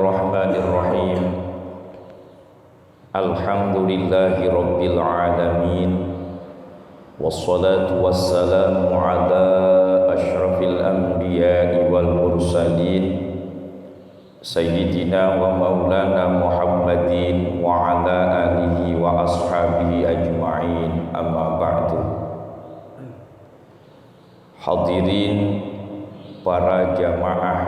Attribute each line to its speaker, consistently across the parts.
Speaker 1: Bismillahirrahmanirrahim. Alhamdulillahi rabbil alamin. Wassalatu wassalamu ala asyrafil anbiya'i wal mursalin Sayyidina wa maulana Muhammadin wa ala alihi wa ashabihi ajma'in, amma ba'du. Hadirin para jamaah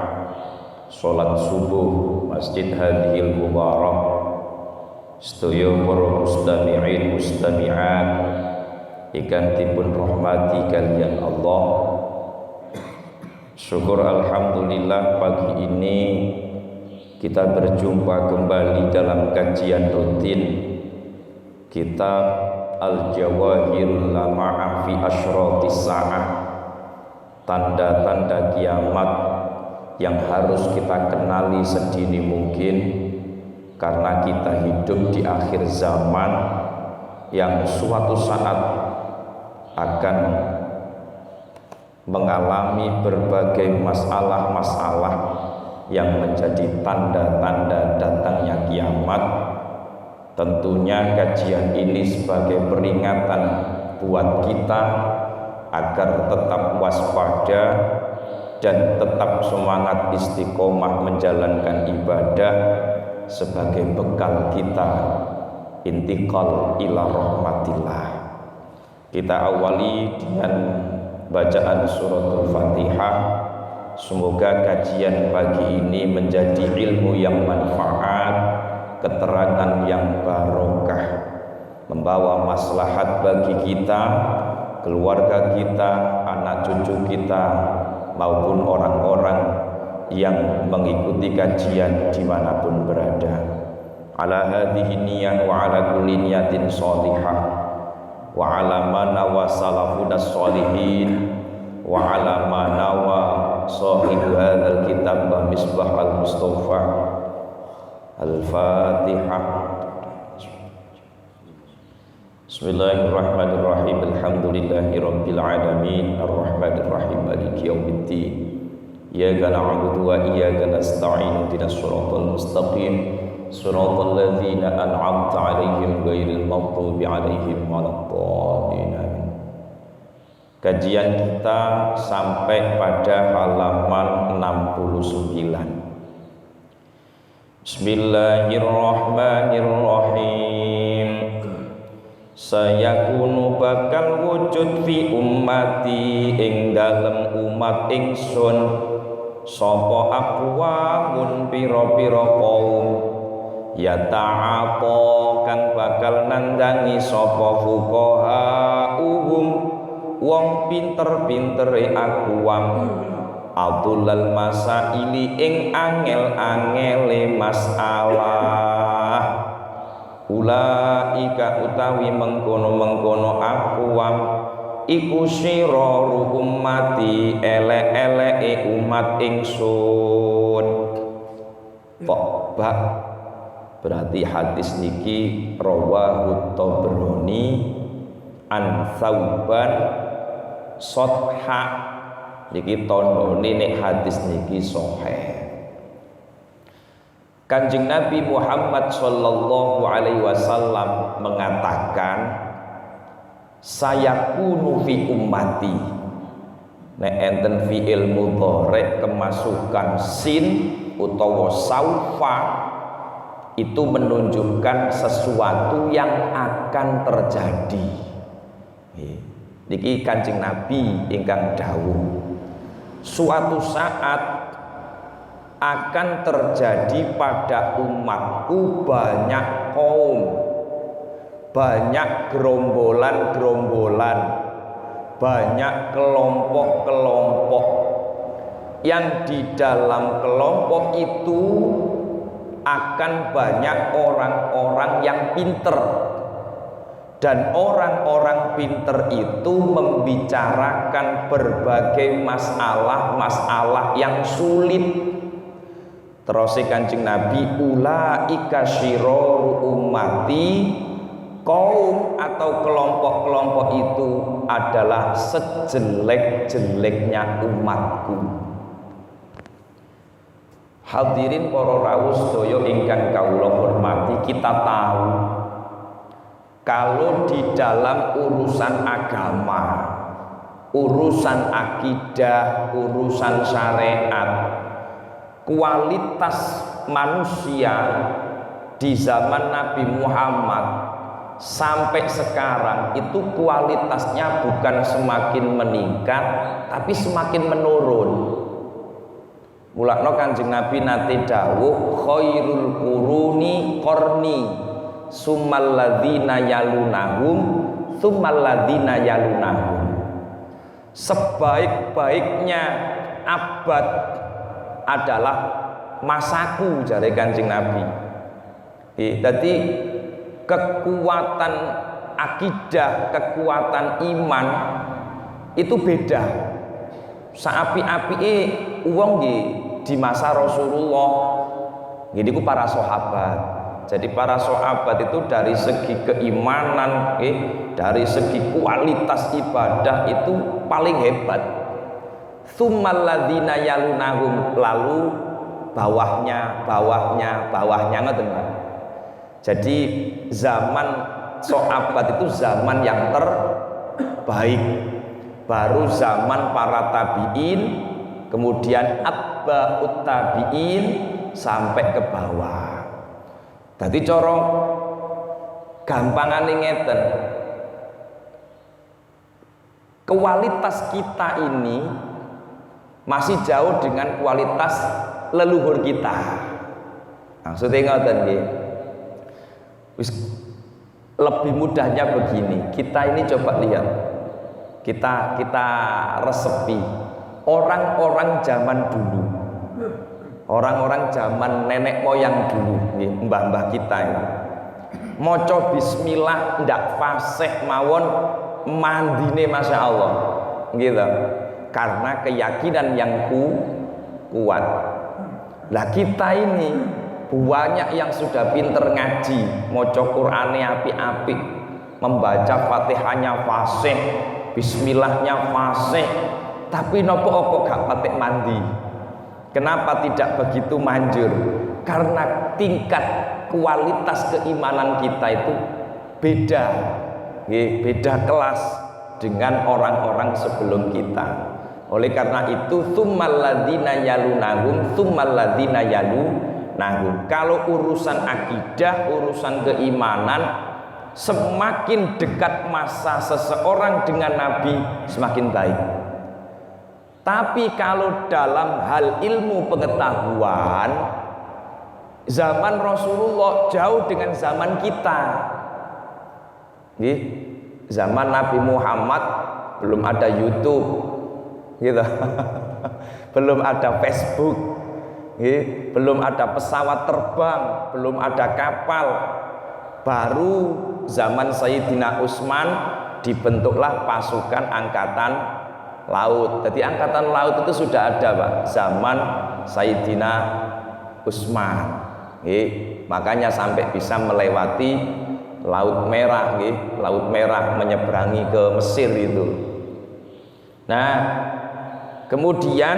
Speaker 1: salat subuh Masjid Hadhil Mubarak, sedaya para mustami'in mustami'at ingkang dipun rahmati kaliyan Allah. Syukur alhamdulillah pagi ini kita berjumpa kembali dalam kajian rutin kitab Al-Jawahir Lama'ah fi Asyratis Sa'ah, tanda-tanda kiamat yang harus kita kenali sedini mungkin, karena kita hidup di akhir zaman yang suatu saat akan mengalami berbagai masalah-masalah yang menjadi tanda-tanda datangnya kiamat. Tentunya kajian ini sebagai peringatan buat kita agar tetap waspada dan tetap semangat istiqomah menjalankan ibadah sebagai bekal kita intiqal ila rahmatillah. Kita awali dengan bacaan suratul Fatihah. Semoga kajian pagi ini menjadi ilmu yang manfaat, keterangan yang barokah, membawa maslahat bagi kita, keluarga kita, anak cucu kita, maupun orang-orang yang mengikuti kajian dimanapun berada. Ala hadhihi niyah wa ala kulli niyatin sholihah wa ala ma nawa salafunas sholihin wa ala ma nawa sahibu hadzal kitab wa misbah al-mustafa. Al-Fatihah. Bismillahirrahmanirrahim. Alhamdulillahi rabbil alamin, arrahmanir rahim, maliki yaumiddin. Iyyaka na'budu wa iyyaka nasta'in, ihdinas siratal mustaqim, siratal ladzina an'amta 'alaihim ghairil maghdubi alaihim waladdallin. Kajian kita sampai pada halaman 69. Bismillahirrahmanirrahim. Sayakunu bakal wujud fi ummati ing dalem umat ingsun sapa aqwamun pira-pira kaum yata'aqa kang bakal nandangi sapa fuqaha wong pinter-pintere aqwam Abdulal masaili ing angel-angele masalah. Ulaika utawi mengkono-mengkono aqwam iku siraru ummati, elek-eleke umat ingsun. Bak berarti hadis niki rawahu Tabrani an Thauban Sotha, niki tandane nek hadis niki sahih. Kanjeng Nabi Muhammad sallallahu alaihi wasallam mengatakan, sayakunu fi ummati. Nek enten fi'il mudhari kemasukan sin utawa saufa, itu menunjukkan sesuatu yang akan terjadi. Niki Kanjeng Nabi ingkang dawuh, suatu saat akan terjadi pada umatku banyak kaum, banyak gerombolan-gerombolan, banyak kelompok-kelompok, yang di dalam kelompok itu akan banyak orang-orang yang pinter. Dan orang-orang pinter itu membicarakan berbagai masalah-masalah yang sulit. Terus Kanjeng Nabi, ulaika syiraru ummati, kaum atau kelompok-kelompok itu adalah sejelek-jeleknya umatku. Hadirin para rawuh sedaya ingkang kawula hormati, kita tahu kalau di dalam urusan agama, urusan akidah, urusan syariat, kualitas manusia di zaman Nabi Muhammad sampai sekarang itu kualitasnya bukan semakin meningkat tapi semakin menurun. Mulakno Kanjeng Nabi nate dawuh khairul quruni qarni summal ladzina yalunahum summal ladzina yalunahum. Sebaik-baiknya abad adalah masaku, jare Kanjeng Nabi. Jadi kekuatan akidah, kekuatan iman itu beda. Saapi-apike wong nggih di masa Rasulullah nggih niku para sahabat. Jadi para sahabat itu dari segi keimanan, dari segi kualitas ibadah itu paling hebat. Tsummal ladzina yalunahum, lalu bawahnya ngoten Pak. Jadi zaman sahabat itu zaman yang terbaik. Baru zaman para tabi'in, kemudian atba'ut tabi'in sampai ke bawah. Dadi cara gampangane ngeten. Kualitas kita ini masih jauh dengan kualitas leluhur kita. Maksudnya ngoten nggih. Lebih mudahnya begini, kita ini coba lihat, kita resepi orang-orang zaman dulu, orang-orang zaman nenek moyang dulu, mbah-mbah kita ini, maca bismillah ndak fasih mawon mandine masya Allah, gitu, karena keyakinan yang kuat. Lah kita ini banyak yang sudah pinter ngaji, maca Qur'ane apik-apik, membaca Fatihahnya fasih, bismillahnya fasih, tapi nopo kok gak patek mandi. Kenapa tidak begitu manjur? Karena tingkat kualitas keimanan kita itu beda, beda kelas dengan orang-orang sebelum kita. Oleh karena itu tsummal ladzina yalunahum tsummal ladzina yalunahum. Kalau urusan akidah, urusan keimanan, semakin dekat masa seseorang dengan Nabi semakin baik. Tapi kalau dalam hal ilmu pengetahuan, zaman Rasulullah jauh dengan zaman kita. Zaman Nabi Muhammad belum ada YouTube, gitu. Belum ada Facebook, belum ada pesawat terbang, belum ada kapal. Baru zaman Sayyidina Utsman dibentuklah pasukan angkatan laut. Jadi angkatan laut itu sudah ada Pak, zaman Sayyidina Utsman. Makanya sampai bisa melewati Laut Merah, Laut Merah menyeberangi ke Mesir itu. Nah, kemudian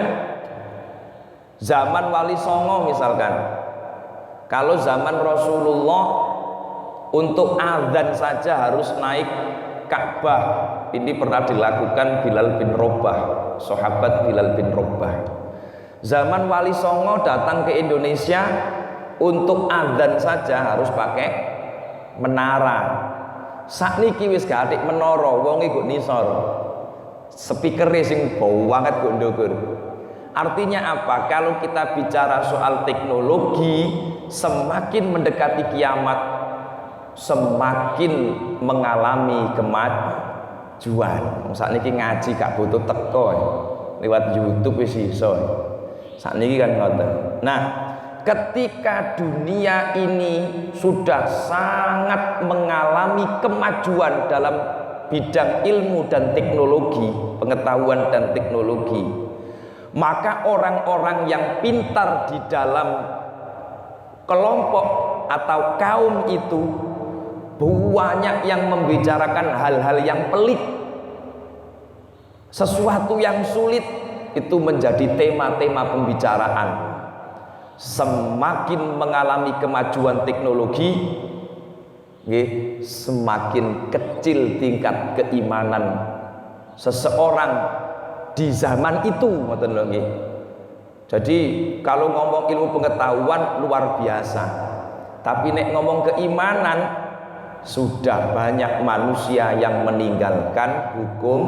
Speaker 1: zaman Wali Songo misalkan, kalau zaman Rasulullah untuk azan saja harus naik Ka'bah. Ini pernah dilakukan Bilal bin Rabah, sahabat Bilal bin Rabah. Zaman Wali Songo datang ke Indonesia, untuk azan saja harus pakai menara. Sakniki wis gak atik menara, wong iku nisor. Speakere sing bau banget kok ndukur. Artinya apa? Kalau kita bicara soal teknologi, semakin mendekati kiamat, semakin mengalami kemajuan. Sakniki ngaji gak butuh teko, lewat YouTube wis iso. Sakniki kan ngoten. Nah, ketika dunia ini sudah sangat mengalami kemajuan dalam bidang ilmu dan teknologi, pengetahuan dan teknologi, maka orang-orang yang pintar di dalam kelompok atau kaum itu banyak yang membicarakan hal-hal yang pelik, sesuatu yang sulit itu menjadi tema-tema pembicaraan. semakin mengalami kemajuan teknologi, semakin kecil tingkat keimanan seseorang di zaman itu. Jadi kalau ngomong ilmu pengetahuan luar biasa, tapi nek ngomong keimanan, sudah banyak manusia yang meninggalkan hukum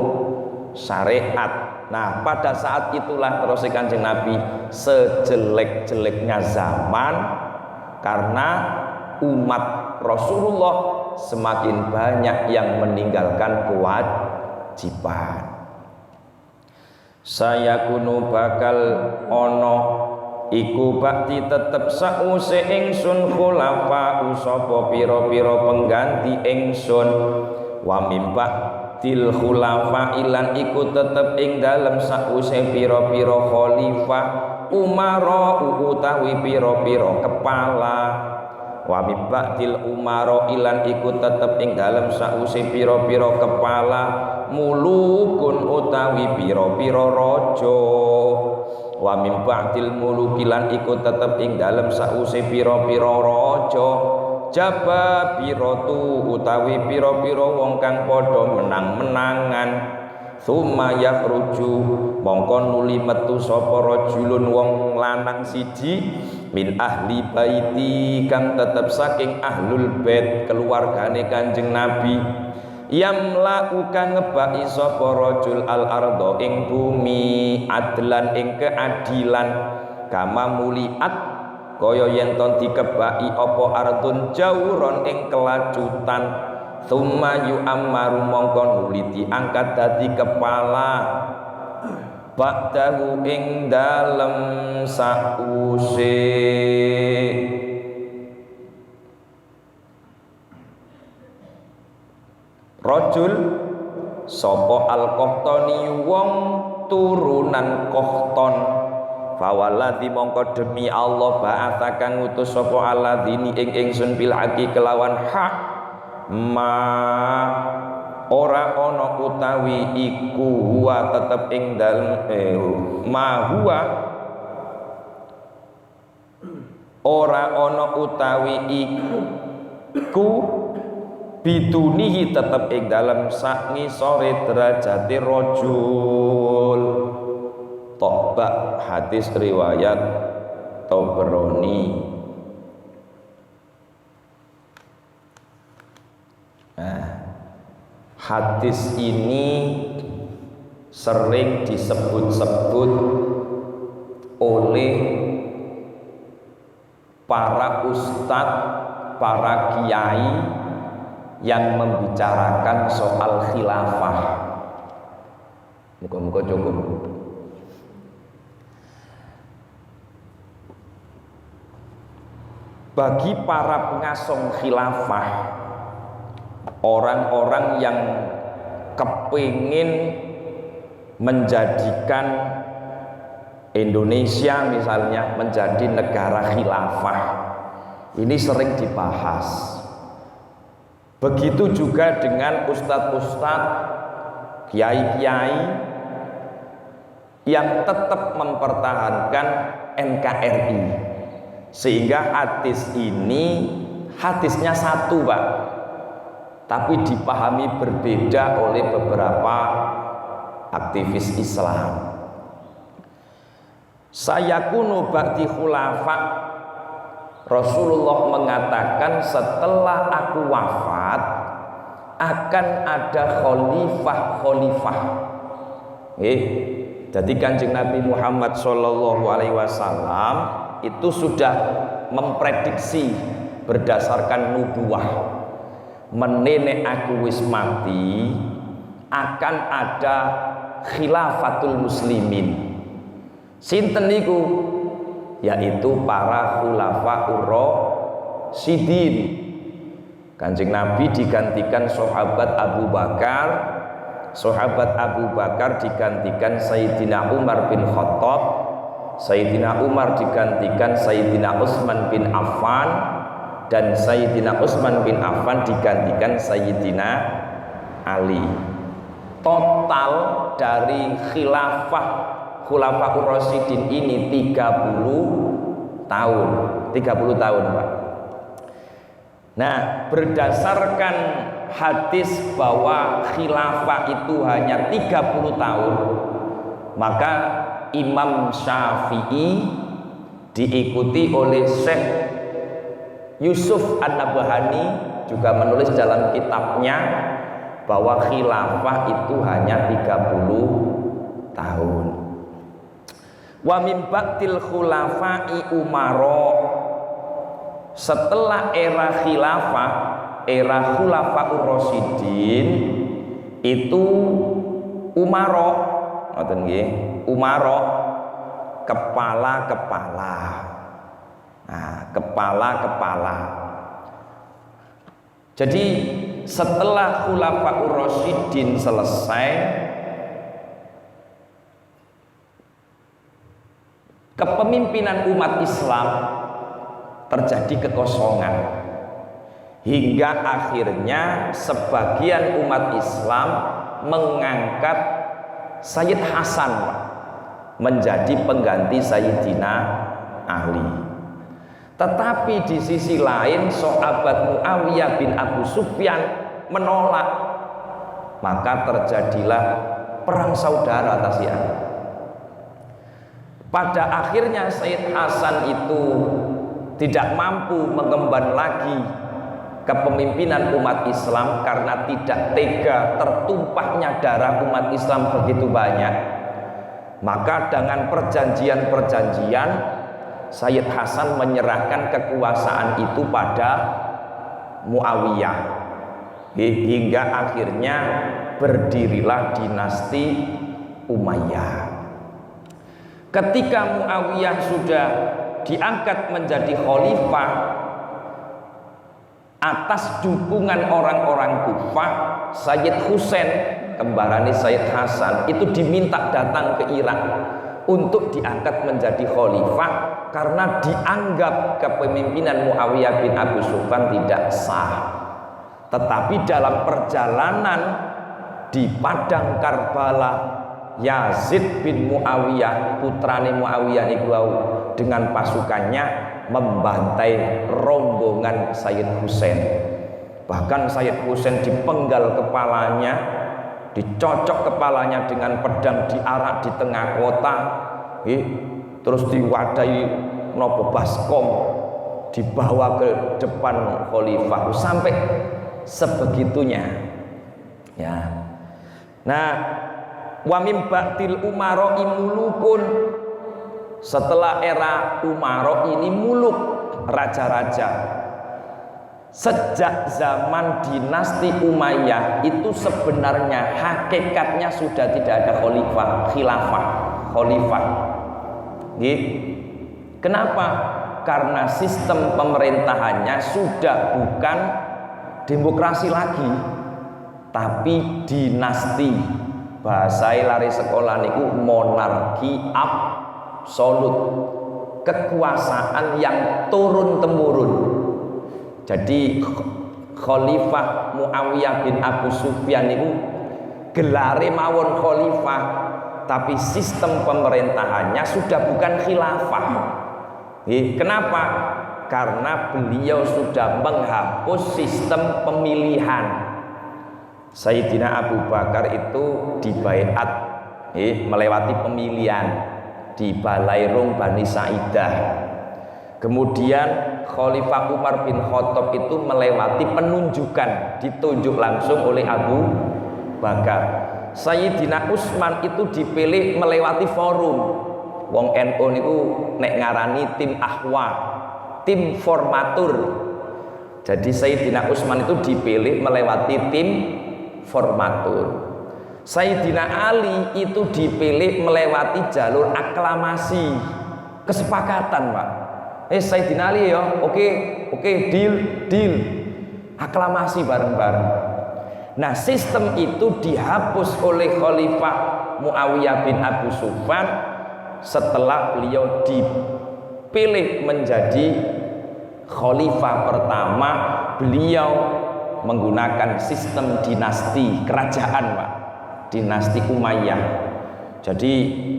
Speaker 1: syariat. Nah, pada saat itulah terus Kanjeng Nabi, sejelek-jeleknya zaman, karena umat Rasulullah semakin banyak yang meninggalkan kewajiban. Saya kuno bakal ono iku bakti tetep sause ingsun khulafa usapa pira-pira pengganti ingsun, wa mimba til khulafa ilan iku tetep ing dalem sause pira-pira khalifah umara utawi pira-pira kepala, wa mimba til umara ilan iku tetep ing dalem sause pira-pira kepala mulukun utawi pira-pira raja, wa mim ba'dil mulukilan iku tetep ing dalem sause pira-pira raja jababiratu utawi pira-pira wong kang padha menang-menangan, tsumma yakhruju mongko nuli metu sapa rajulun wong lanang siji min ahli baiti kang tetep saking ahlul bait keluargane Kanjeng Nabi, yamla uka ngebaki sapa rajul al ardo ing bumi adlan ing keadilan, kama muliat kaya yen ton dikebaki apa ardun jauron ing kelacutan, tsumma yu'ammaru mongko nuli diangkat dadi kepala ba'dahu ing dalem sause rajul sapa al-Qahtani wong turunan Qahtan, fawalladzi mongko demi Allah ba'atha kang ngutus sapa alladzini ing ingsun bil haqi kelawan hak, ma ora ana utawi iku huwa tetep ing dalem ma huwa ora ana utawi iku bidunihi tetep ing dalam sak ngisore derajate rajul. Tobak hadis riwayat Tabrani. Nah, hadis ini sering disebut-sebut oleh para ustadz, para kiai yang membicarakan soal khilafah. Muka-muka cukup. Bagi para pengasong khilafah, orang-orang yang kepingin menjadikan Indonesia misalnya menjadi negara khilafah, ini sering dibahas. Begitu juga dengan ustadz-ustadz, kiai-kiai yang tetap mempertahankan NKRI, sehingga hadis ini hadisnya satu, Pak, tapi dipahami berbeda oleh beberapa aktivis Islam. Sayakunu ba'di khulafa, Rasulullah mengatakan setelah aku wafat akan ada khalifah-khalifah. Jadi Kanjeng Nabi Muhammad Shallallahu Alaihi Wasallam itu sudah memprediksi berdasarkan nubuah, menene aku wis mati akan ada khilafatul muslimin. Sinten niku? Yaitu para khulafaur rasyidin. Kanjeng Nabi digantikan sahabat Abu Bakar, sahabat Abu Bakar digantikan Sayyidina Umar bin Khattab, Sayyidina Umar digantikan Sayyidina Utsman bin Affan, dan Sayyidina Utsman bin Affan digantikan Sayyidina Ali. Total dari khilafah Khulafaur Rasyidin ini 30 tahun. 30 tahun, Pak. Nah, berdasarkan hadis bahwa khilafah itu hanya 30 tahun, maka Imam Syafi'i diikuti oleh Syekh Yusuf An-Nabhani juga menulis dalam kitabnya bahwa khilafah itu hanya 30 tahun. Wa min ba'dil khulafa'i umaro, setelah era khilafah, era khulafaur rasyidin itu umaro, ngoten nggih, umaro kepala-kepala. Nah, kepala-kepala. Jadi setelah khulafaur rasyidin selesai, kepemimpinan umat Islam terjadi kekosongan hingga akhirnya sebagian umat Islam mengangkat Sayyid Hasan menjadi pengganti Sayyidina Ali. Tetapi di sisi lain sahabat Muawiyah bin Abu Sufyan menolak, maka terjadilah perang saudara Tasya. Pada akhirnya Sayyid Hasan itu tidak mampu mengemban lagi kepemimpinan umat Islam karena tidak tega tertumpahnya darah umat Islam begitu banyak. Maka dengan perjanjian-perjanjian Sayyid Hasan menyerahkan kekuasaan itu pada Muawiyah hingga akhirnya berdirilah dinasti Umayyah. Ketika Muawiyah sudah diangkat menjadi khalifah atas dukungan orang-orang Kufah, Sayyid Husain kembarani Sayyid Hasan itu diminta datang ke Irak untuk diangkat menjadi khalifah karena dianggap kepemimpinan Muawiyah bin Abu Sufyan tidak sah. Tetapi dalam perjalanan di padang Karbala, Yazid bin Muawiyah putrane Muawiyah niku dengan pasukannya membantai rombongan Sayyid Husain. Bahkan Sayyid Husain dipenggal kepalanya, dicocok kepalanya dengan pedang, diarak di tengah kota, terus diwadahi nopo baskom, dibawa ke depan khalifah sampai sebegitunya. Ya. Nah, wa mim ba'dil umaro imulukun, setelah era Umaro ini muluk, raja-raja. Sejak zaman dinasti Umayyah itu sebenarnya hakikatnya sudah tidak ada khalifah. Kenapa? Karena sistem pemerintahannya sudah bukan demokrasi lagi, tapi dinasti. Bahasa lari sekolah niku monarki absolut, kekuasaan yang turun temurun. Jadi Khalifah Muawiyah bin Abu Sufyan itu gelare mawon khalifah, tapi sistem pemerintahannya sudah bukan khilafah. Kenapa? Karena beliau sudah menghapus sistem pemilihan. Sayyidina Abu Bakar itu dibaiat melewati pemilihan di Balairung Bani Sa'idah. Kemudian Khalifah Umar bin Khattab itu melewati penunjukan, ditunjuk langsung oleh Abu Bakar. Sayyidina Utsman itu dipilih melewati forum. Wong NU niku nek ngarani tim ahwa, tim formatur. Jadi Sayyidina Utsman itu dipilih melewati tim formatur. Sayyidina Ali itu dipilih melewati jalur aklamasi, kesepakatan, Pak. Sayyidina Ali ya, oke, deal, aklamasi bareng-bareng. Nah, sistem itu dihapus oleh Khalifah Muawiyah bin Abu Sufyan setelah beliau dipilih menjadi khalifah pertama. Beliau menggunakan sistem dinasti kerajaan, Pak, dinasti Umayyah. Jadi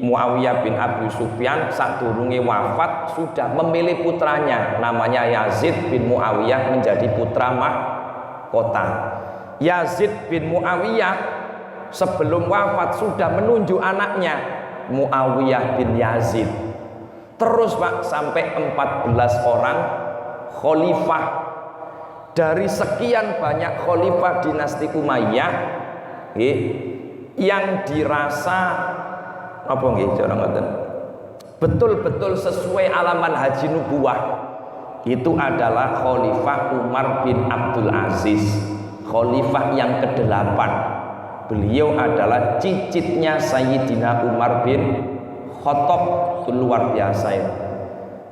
Speaker 1: Muawiyah bin Abi Sufyan sadurunge wafat sudah memilih putranya namanya Yazid bin Muawiyah menjadi putra mahkota. Yazid bin Muawiyah sebelum wafat sudah menunjuk anaknya Muawiyah bin Yazid. Terus Pak sampai 14 orang khalifah dari sekian banyak khalifah dinasti Umayyah yang dirasa apa nggih cara ngoten betul-betul sesuai alaman haji nubuwah itu adalah Khalifah Umar bin Abdul Aziz, khalifah yang ke-8. Beliau adalah cicitnya Sayyidina Umar bin Khattab. Itu luar biasa ya.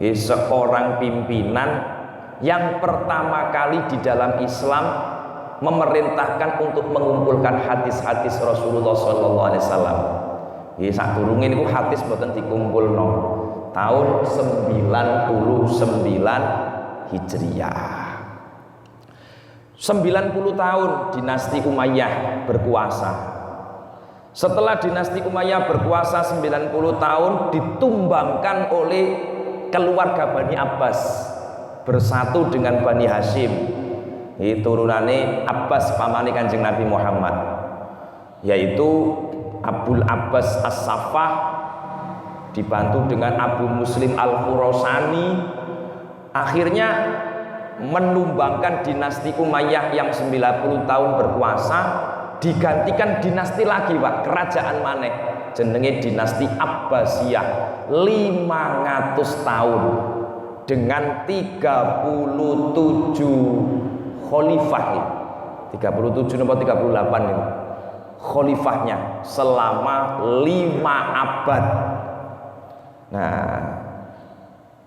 Speaker 1: Seorang pimpinan yang pertama kali di dalam Islam memerintahkan untuk mengumpulkan hadis-hadis Rasulullah sallallahu alaihi wasallam. Sadurunge niku hadis mboten dikumpulno. Tahun 99 Hijriah. 90 tahun dinasti Umayyah berkuasa. Setelah dinasti Umayyah berkuasa 90 tahun ditumbangkan oleh keluarga Bani Abbas bersatu dengan Bani Hashim. Turunane Abbas pamane Kanjeng Nabi Muhammad, yaitu Abul Abbas As-Saffah dibantu dengan Abu Muslim Al-Khurasani, akhirnya menumbangkan dinasti Umayyah yang 90 tahun berkuasa, digantikan dinasti lagi Pak, kerajaan maneh jenenge dinasti Abbasiyah 500 tahun dengan 37 khalifah. 37 nomor 38 ini khalifahnya selama 5 abad. Nah,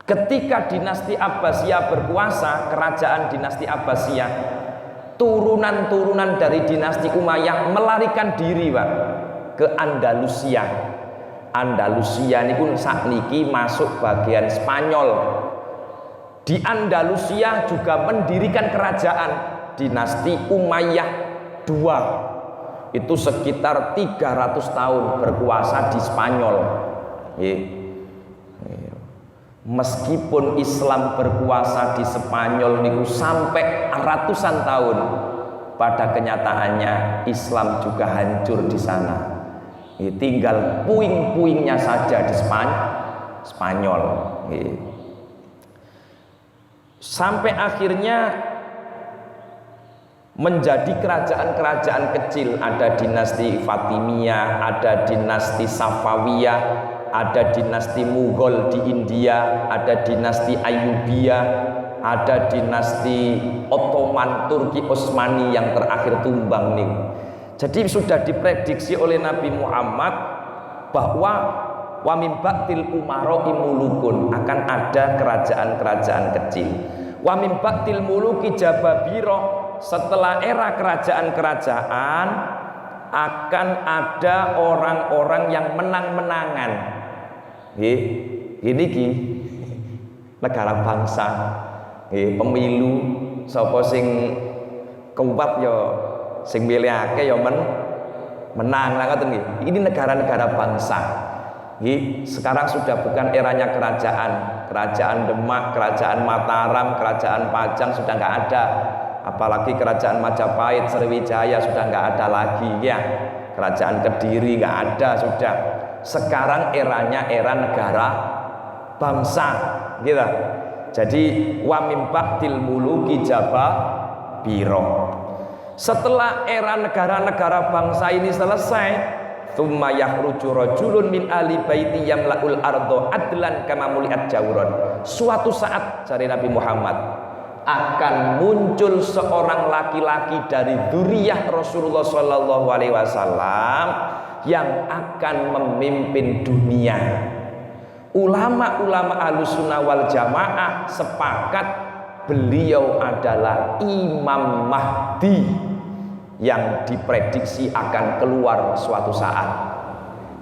Speaker 1: ketika dinasti Abbasiyah berkuasa, kerajaan dinasti Abbasiyah, turunan-turunan dari dinasti Umayyah melarikan diri Pak ke Andalusia. Andalusia niku sakniki masuk bagian Spanyol. Di Andalusia juga mendirikan kerajaan dinasti Umayyah II. Itu sekitar 300 tahun berkuasa di Spanyol. Meskipun Islam berkuasa di Spanyol niku sampai ratusan tahun, pada kenyataannya Islam juga hancur di sana. Tinggal puing-puingnya saja di Spanyol. Sampai akhirnya menjadi kerajaan-kerajaan kecil, ada dinasti Fatimiyah, ada dinasti Safawiyah, ada dinasti Mughal di India, ada dinasti Ayyubiyah, ada dinasti Ottoman Turki Utsmani yang terakhir tumbang nih. Jadi sudah diprediksi oleh Nabi Muhammad bahwa wa min ba'dil umara'i mulukun, akan ada kerajaan-kerajaan kecil. Wa min ba'dil muluki jababiro, setelah era kerajaan-kerajaan akan ada orang-orang yang menang-menangan. Ini negara bangsa, pemilu sapa sing kuat ya sing milihake ya menang lah ngoten nggih. Ini negara-negara bangsa. Sekarang sudah bukan eranya kerajaan Demak, kerajaan Mataram, kerajaan Pajang sudah nggak ada. Apalagi kerajaan Majapahit, Sriwijaya sudah nggak ada lagi ya. Kerajaan Kediri nggak ada sudah. Sekarang eranya era negara bangsa, gitu. Jadi wa mim ba'dil muluki jababiro. Setelah era negara-negara bangsa ini selesai, tsumma yakhruju rajulun min ahli baiti yamla'ul ardo adlan kama muliat jawron. Suatu saat, cari Nabi Muhammad, akan muncul seorang laki-laki dari dzurriyyah Rasulullah sallallahu alaihi wasallam yang akan memimpin dunia. Ulama-ulama Ahlussunnah wal Jamaah sepakat beliau adalah Imam Mahdi yang diprediksi akan keluar suatu saat.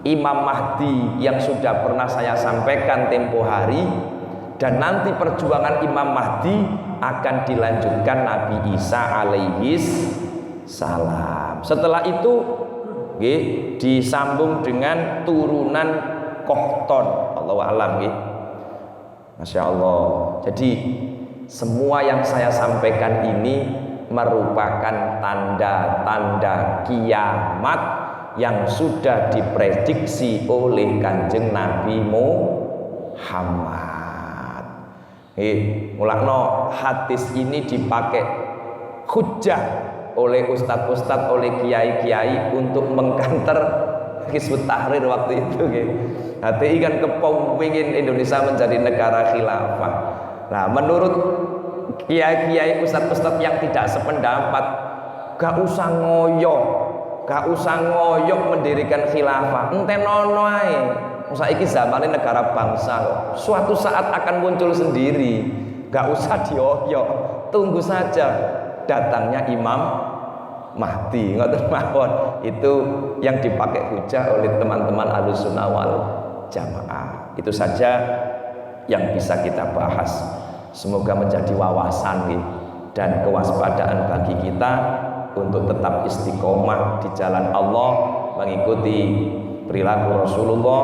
Speaker 1: Imam Mahdi yang sudah pernah saya sampaikan tempo hari, dan nanti perjuangan Imam Mahdi akan dilanjutkan Nabi Isa alaihi salam. Setelah itu nggih disambung dengan turunan Qahtan. Allahu a'lam nggih. Masya Allah. Jadi semua yang saya sampaikan ini merupakan tanda-tanda kiamat yang sudah diprediksi oleh Kanjeng Nabi Muhammad. Mulakno hadis ini dipakai hujah oleh ustadz-ustadz, oleh kiai-kiai untuk mengkanter Hizbut Tahrir waktu itu. HTI kan kepingin Indonesia menjadi negara khilafah. Nah, menurut kiai-kiai, ustadz-ustadz yang tidak sependapat, gak usah ngoyok mendirikan khilafah. Ente nono ae. Saiki zamane negara bangsa kok. Suatu saat akan muncul sendiri. Gak usah dioyok. Tunggu saja datangnya Imam Mahdi. Ngoten mawon. Itu yang dipakai hujah oleh teman-teman Ahlussunnah wal Jamaah. Itu saja yang bisa kita bahas. Semoga menjadi wawasan dan kewaspadaan bagi kita untuk tetap istiqomah di jalan Allah, mengikuti perilaku Rasulullah,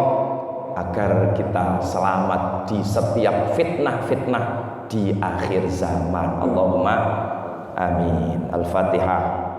Speaker 1: agar kita selamat di setiap fitnah-fitnah di akhir zaman. Allahumma amin. Al-Fatihah.